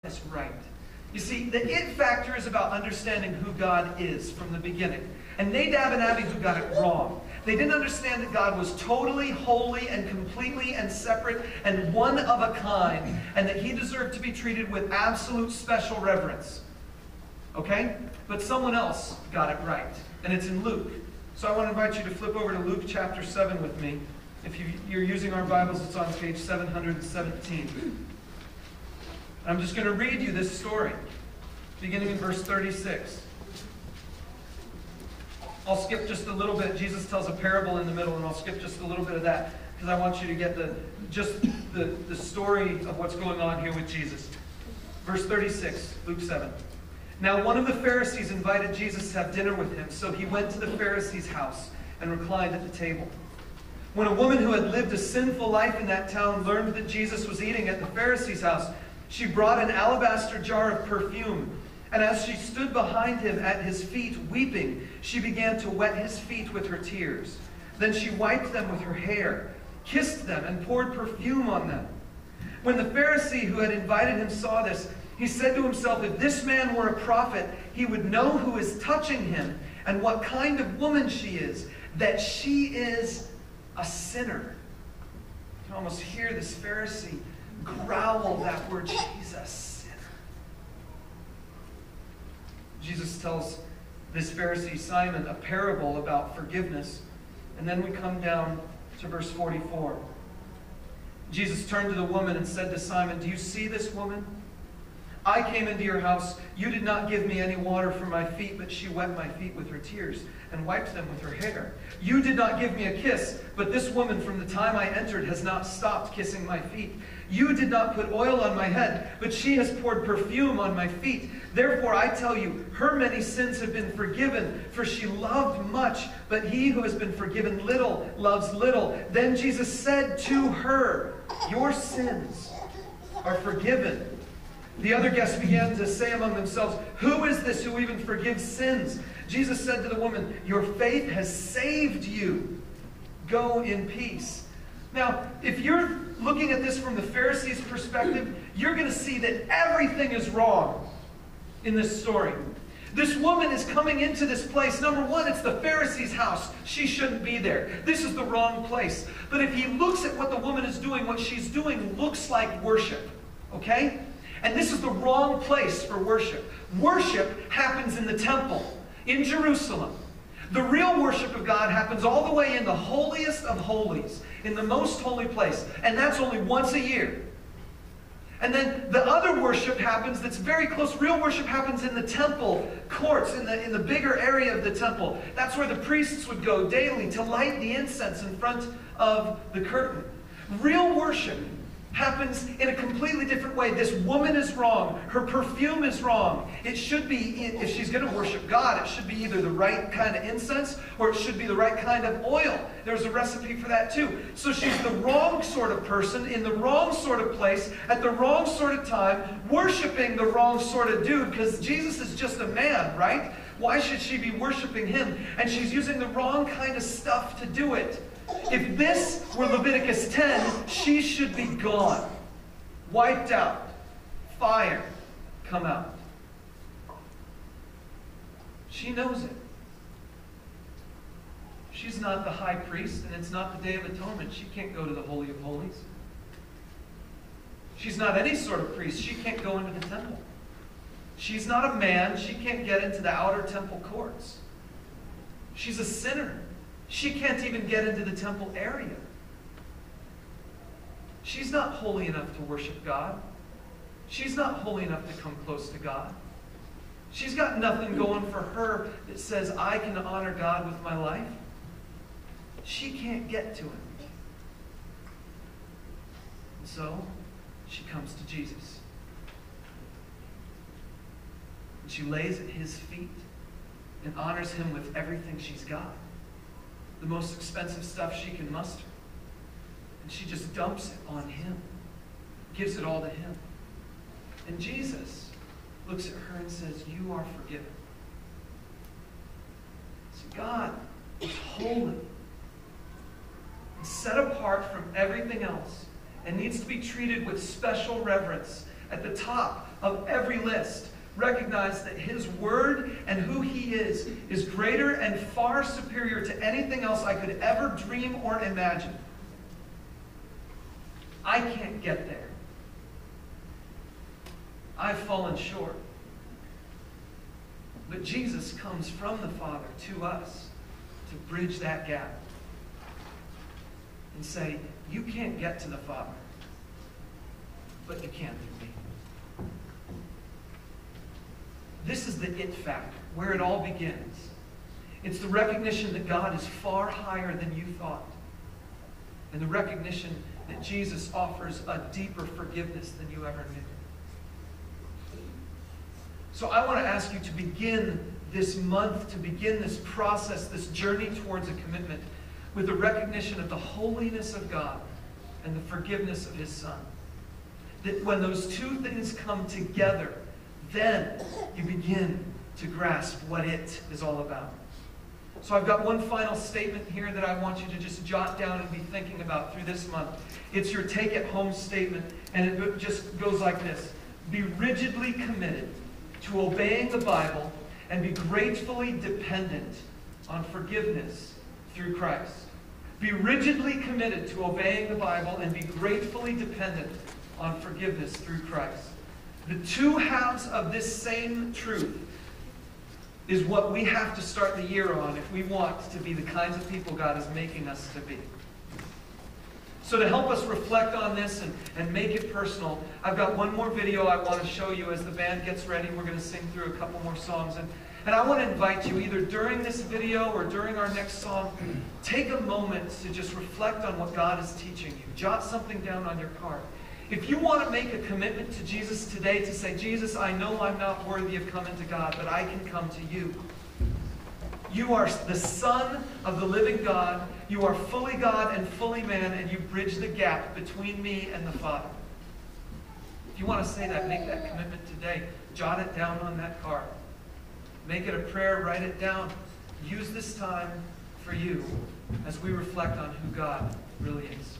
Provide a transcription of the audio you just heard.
this right. You see, the it factor is about understanding who God is from the beginning. And Nadab and Abihu got it wrong. They didn't understand that God was totally, holy, and completely and separate and one of a kind, and that he deserved to be treated with absolute special reverence. Okay? But someone else got it right, and it's in Luke. So I want to invite you to flip over to Luke chapter 7 with me. If you're using our Bibles, it's on page 717. I'm just going to read you this story, beginning in verse 36. I'll skip just a little bit. Jesus tells a parable in the middle, and I'll skip just a little bit of that because I want you to get the story of what's going on here with Jesus. Verse 36, Luke 7. Now one of the Pharisees invited Jesus to have dinner with him, so he went to the Pharisee's house and reclined at the table. When a woman who had lived a sinful life in that town learned that Jesus was eating at the Pharisee's house, she brought an alabaster jar of perfume. And as she stood behind him at his feet, weeping, she began to wet his feet with her tears. Then she wiped them with her hair, kissed them, and poured perfume on them. When the Pharisee who had invited him saw this, he said to himself, if this man were a prophet, he would know who is touching him and what kind of woman she is, that she is a sinner. You can almost hear this Pharisee growl that word, Jesus. Jesus tells this Pharisee Simon a parable about forgiveness. And then we come down to verse 44. Jesus turned to the woman and said to Simon, do you see this woman? I came into your house. You did not give me any water for my feet, but she wet my feet with her tears and wiped them with her hair. You did not give me a kiss, but this woman from the time I entered has not stopped kissing my feet. You did not put oil on my head, but she has poured perfume on my feet. Therefore I tell you, her many sins have been forgiven, for she loved much, but he who has been forgiven little loves little. Then Jesus said to her, your sins are forgiven. The other guests began to say among themselves, who is this who even forgives sins? Jesus said to the woman, your faith has saved you. Go in peace. Now, if you're looking at this from the Pharisees' perspective, you're going to see that everything is wrong in this story. This woman is coming into this place. Number one, it's the Pharisee's house. She shouldn't be there. This is the wrong place. But if he looks at what the woman is doing, what she's doing looks like worship. Okay? And this is the wrong place for worship. Worship happens in the temple, in Jerusalem. The real worship of God happens all the way in the holiest of holies, in the most holy place. And that's only once a year. And then the other worship happens that's very close. Real worship happens in the temple courts, in the bigger area of the temple. That's where the priests would go daily to light the incense in front of the curtain. Real worship happens in a completely different way. This woman is wrong. Her perfume is wrong. It should be, if she's going to worship God, it should be either the right kind of incense or it should be the right kind of oil. There's a recipe for that too. So she's the wrong sort of person in the wrong sort of place at the wrong sort of time, worshiping the wrong sort of dude, because Jesus is just a man, right? Why should she be worshiping him? And she's using the wrong kind of stuff to do it. If this were Leviticus 10, she should be gone. Wiped out. Fire. Come out. She knows it. She's not the high priest, and it's not the Day of Atonement. She can't go to the Holy of Holies. She's not any sort of priest. She can't go into the temple. She's not a man. She can't get into the outer temple courts. She's a sinner. She can't even get into the temple area. She's not holy enough to worship God. She's not holy enough to come close to God. She's got nothing going for her that says, I can honor God with my life. She can't get to him. And so, she comes to Jesus. And she lays at his feet and honors him with everything she's got. The most expensive stuff she can muster. And she just dumps it on him. Gives it all to him. And Jesus looks at her and says, you are forgiven. So God is holy. And set apart from everything else. And needs to be treated with special reverence. At the top of every list, recognize that his word and who he is greater and far superior to anything else I could ever dream or imagine. I can't get there. I've fallen short. But Jesus comes from the Father to us to bridge that gap and say, you can't get to the Father, but you can through me. This is the it factor, where it all begins. It's the recognition that God is far higher than you thought, and the recognition that Jesus offers a deeper forgiveness than you ever knew. So I want to ask you to begin this month, to begin this process, this journey towards a commitment, with the recognition of the holiness of God and the forgiveness of his Son. That when those two things come together, then you begin to grasp what it is all about. So I've got one final statement here that I want you to just jot down and be thinking about through this month. It's your take-it-home statement, and it just goes like this. Be rigidly committed to obeying the Bible and be gratefully dependent on forgiveness through Christ. Be rigidly committed to obeying the Bible and be gratefully dependent on forgiveness through Christ. The two halves of this same truth is what we have to start the year on if we want to be the kinds of people God is making us to be. So to help us reflect on this and make it personal, I've got one more video I want to show you as the band gets ready. We're going to sing through a couple more songs. And I want to invite you, either during this video or during our next song, take a moment to just reflect on what God is teaching you. Jot something down on your card. If you want to make a commitment to Jesus today, to say, Jesus, I know I'm not worthy of coming to God, but I can come to you. You are the Son of the living God. You are fully God and fully man, and you bridge the gap between me and the Father. If you want to say that, make that commitment today. Jot it down on that card. Make it a prayer, write it down. Use this time for you as we reflect on who God really is.